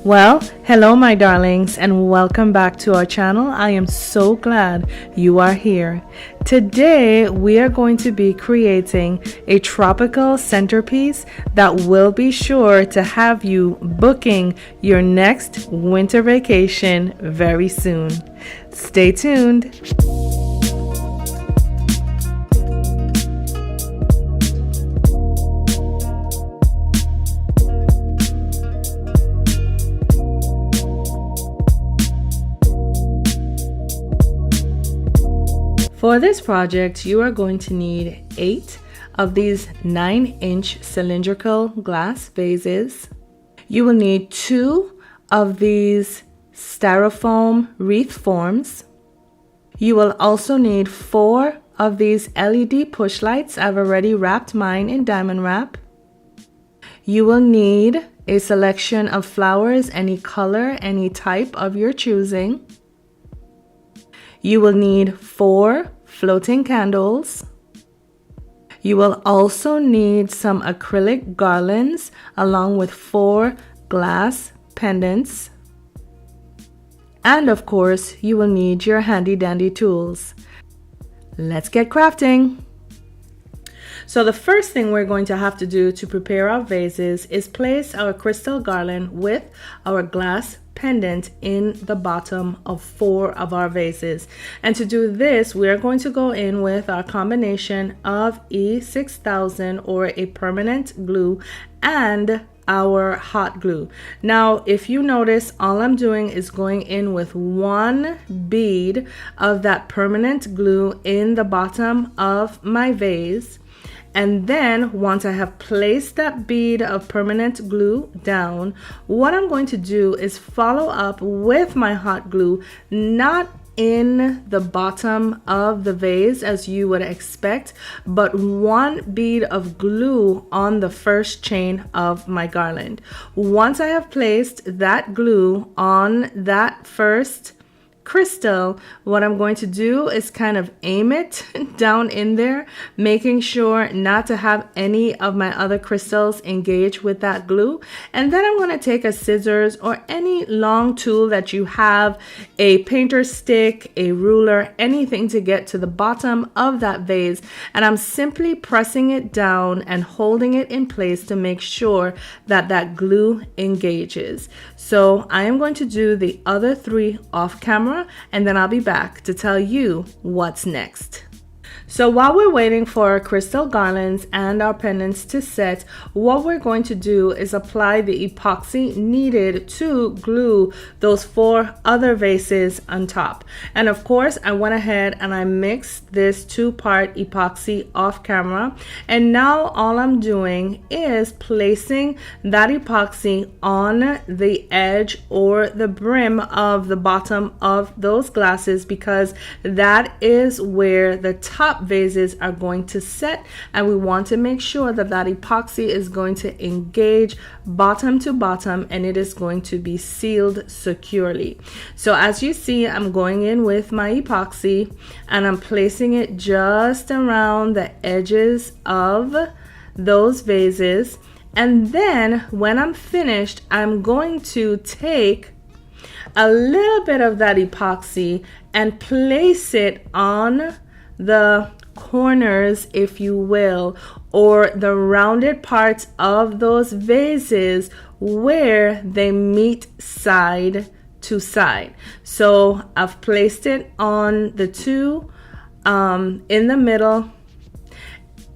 Well, hello my darlings and welcome back to our channel. I am so glad you are here. Today we are going to be creating a tropical centerpiece that will be sure to have you booking your next winter vacation very soon. Stay tuned. For this project, you are going to need 8 of these 9-inch cylindrical glass vases. You will need 2 of these styrofoam wreath forms. You will also need 4 of these LED push lights. I've already wrapped mine in diamond wrap. You will need a selection of flowers, any color, any type of your choosing. You will need 4 floating candles. You will also need some acrylic garlands along with 4 glass pendants. And of course, you will need your handy dandy tools. Let's get crafting. So the first thing we're going to have to do to prepare our vases is place our crystal garland with our glass pendant in the bottom of 4 of our vases. And to do this, we are going to go in with our combination of E6000 or a permanent glue and our hot glue. Now, if you notice, all I'm doing is going in with 1 bead of that permanent glue in the bottom of my vase. And then once I have placed that bead of permanent glue down, what I'm going to do is follow up with my hot glue, not in the bottom of the vase as you would expect, but 1 bead of glue on the first chain of my garland. Once I have placed that glue on that first crystal, what I'm going to do is kind of aim it down in there, making sure not to have any of my other crystals engage with that glue. And then I'm going to take a scissors or any long tool that you have, a painter stick, a ruler, anything to get to the bottom of that vase. And I'm simply pressing it down and holding it in place to make sure that that glue engages. So I am going to do the other 3 off camera, and then I'll be back to tell you what's next. So while we're waiting for our crystal garlands and our pendants to set, what we're going to do is apply the epoxy needed to glue those 4 other vases on top. And of course, I went ahead and I mixed this 2-part epoxy off camera. And now all I'm doing is placing that epoxy on the edge or the brim of the bottom of those glasses, because that is where the top vases are going to set, and we want to make sure that that epoxy is going to engage bottom to bottom and it is going to be sealed securely. So as you see, I'm going in with my epoxy and I'm placing it just around the edges of those vases, and then when I'm finished, I'm going to take a little bit of that epoxy and place it on the corners, if you will, or the rounded parts of those vases where they meet side to side. So I've placed it on the 2 in the middle,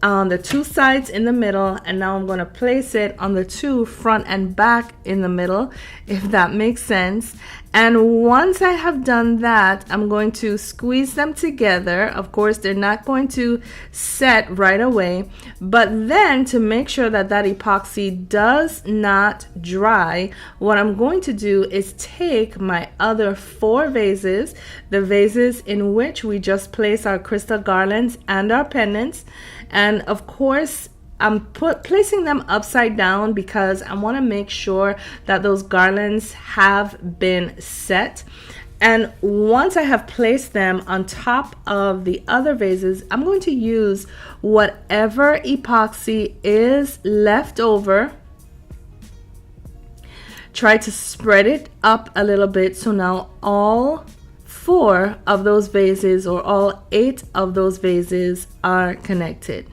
on the 2 sides in the middle, and now I'm going to place it on the 2 front and back in the middle, if that makes sense. And once I have done that, I'm going to squeeze them together. Of course, they're not going to set right away, but then to make sure that that epoxy does not dry, what I'm going to do is take my other 4 vases, the vases in which we just placed our crystal garlands and our pendants, and of course I'm placing them upside down because I want to make sure that those garlands have been set. And once I have placed them on top of the other vases, I'm going to use whatever epoxy is left over try to spread it up a little bit. So now all 4 of those vases, or all 8 of those vases, are connected.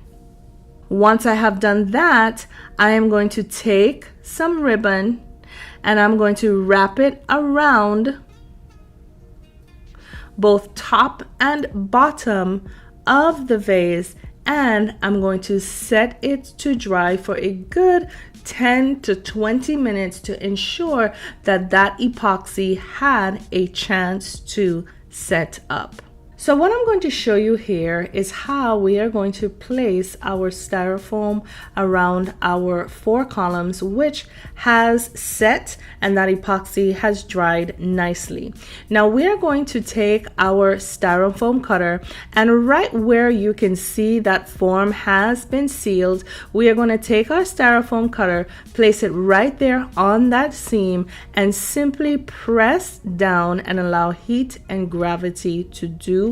Once I have done that, I am going to take some ribbon and I'm going to wrap it around both top and bottom of the vase, and I'm going to set it to dry for a good 10 to 20 minutes to ensure that that epoxy had a chance to set up. So what I'm going to show you here is how we are going to place our styrofoam around our 4 columns, which has set and that epoxy has dried nicely. Now we are going to take our styrofoam cutter, and right where you can see that form has been sealed, we are going to take our styrofoam cutter, place it right there on that seam, and simply press down and allow heat and gravity to do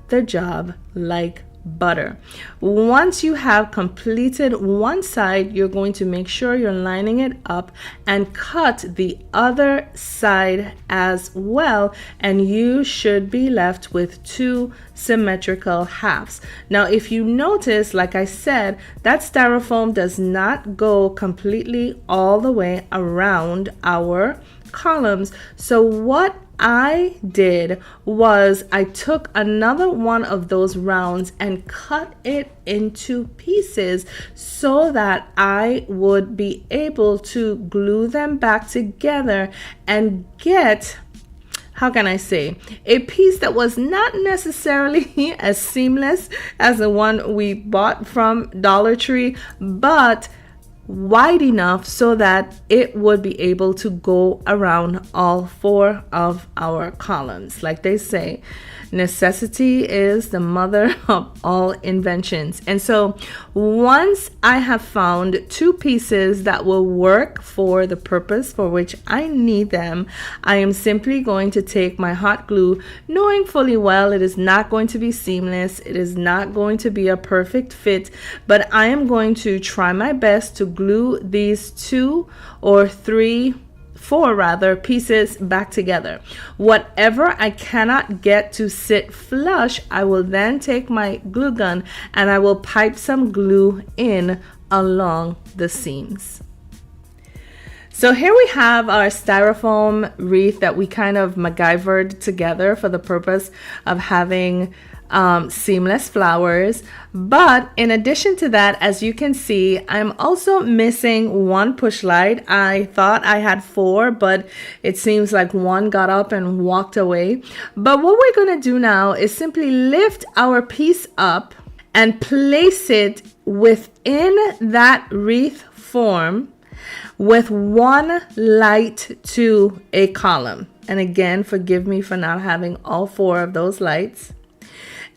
the job like butter. Once you have completed one side, you're going to make sure you're lining it up and cut the other side as well, and you should be left with 2 symmetrical halves. Now if you notice, like I said, that styrofoam does not go completely all the way around our columns. So what I did was I took another one of those rounds and cut it into pieces so that I would be able to glue them back together and get, how can I say, a piece that was not necessarily as seamless as the one we bought from Dollar Tree, but wide enough so that it would be able to go around all 4 of our columns. Like they say, necessity is the mother of all inventions. And so once I have found 2 pieces that will work for the purpose for which I need them, I am simply going to take my hot glue, knowing fully well it is not going to be seamless, it is not going to be a perfect fit, but I am going to try my best to glue these 2 or 3, 4 rather, pieces back together. Whatever I cannot get to sit flush, I will then take my glue gun and I will pipe some glue in along the seams. So here we have our styrofoam wreath that we kind of MacGyvered together for the purpose of having seamless flowers. But in addition to that, as you can see, I'm also missing 1 push light. I thought I had 4, but it seems like 1 got up and walked away. But what we're going to do now is simply lift our piece up and place it within that wreath form with 1 light to a column. And again, forgive me for not having all 4 of those lights.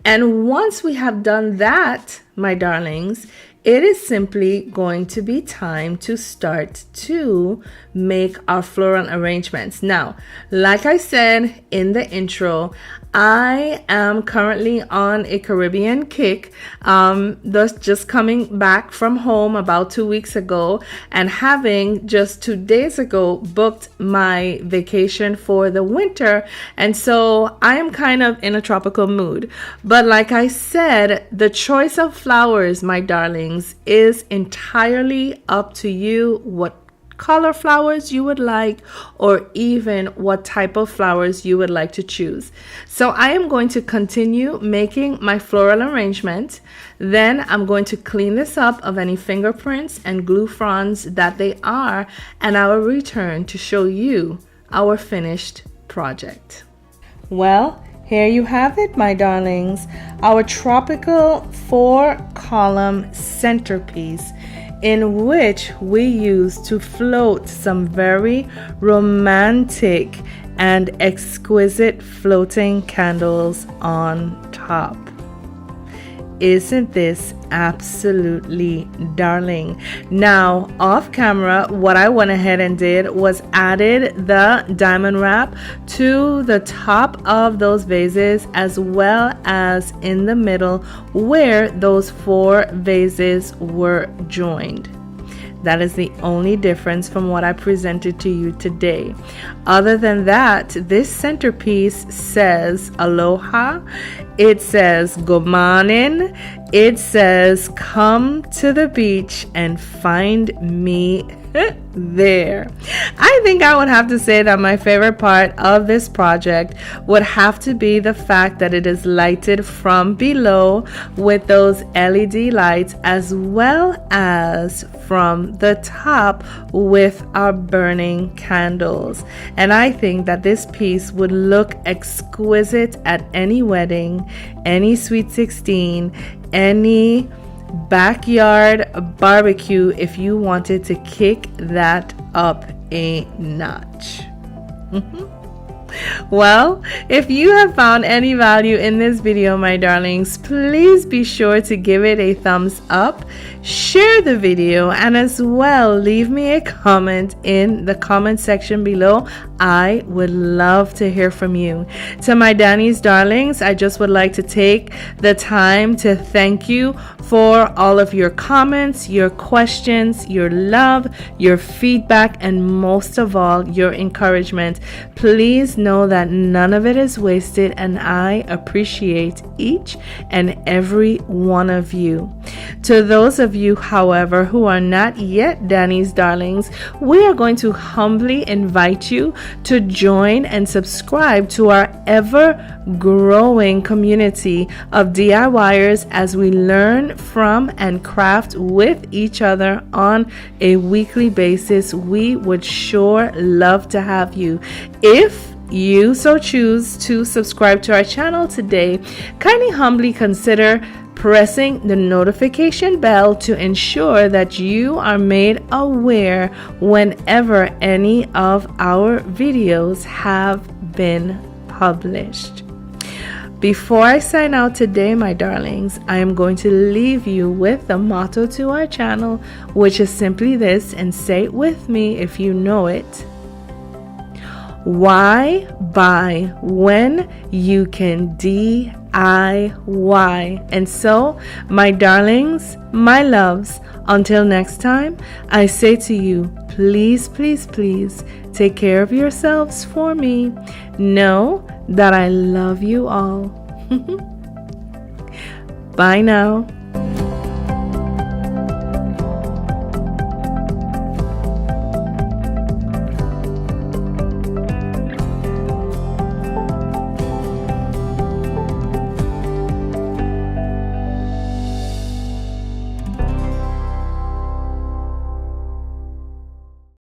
And once we have done that, my darlings, it is simply going to be time to start to make our floral arrangements. Now, like I said in the intro, I am currently on a Caribbean kick, thus just coming back from home about 2 weeks ago, and having just 2 days ago booked my vacation for the winter. And so I am kind of in a tropical mood. But like I said, the choice of flowers, my darlings, is entirely up to you. What color flowers you would like, or even what type of flowers you would like to choose. So I am going to continue making my floral arrangement. Then I'm going to clean this up of any fingerprints and glue fronds that they are, and I will return to show you our finished project. Well, here you have it, my darlings, our tropical 4-column centerpiece, in which we use to float some very romantic and exquisite floating candles on top. Isn't this absolutely darling? Now, off camera, what I went ahead and did was added the diamond wrap to the top of those vases, as well as in the middle where those 4 vases were joined. That is the only difference from what I presented to you today. Other than that, this centerpiece says aloha. It says good morning. It says come to the beach and find me there. I think I would have to say that my favorite part of this project would have to be the fact that it is lighted from below with those LED lights, as well as from the top with our burning candles. And I think that this piece would look exquisite at any wedding, any Sweet 16, any backyard barbecue if you wanted to kick that up a notch. Well, if you have found any value in this video, my darlings, please be sure to give it a thumbs up, share the video, and as well leave me a comment in the comment section below. I would love to hear from you. To my Danny's darlings, I just would like to take the time to thank you for all of your comments, your questions, your love, your feedback, and most of all, your encouragement. Please know that none of it is wasted, and I appreciate each and every one of you. To those of you, however, who are not yet Danny's darlings, we are going to humbly invite you to join and subscribe to our ever-growing community of DIYers as we learn from and craft with each other on a weekly basis. We would sure love to have you. If you so choose to subscribe to our channel today, kindly humbly consider pressing the notification bell to ensure that you are made aware whenever any of our videos have been published. Before I sign out today, my darlings, I am going to leave you with the motto to our channel, which is simply this, and say it with me if you know it. Why buy when you can DIY? And so, my darlings, my loves, until next time, I say to you, please, please, please take care of yourselves for me. Know that I love you all. Bye now.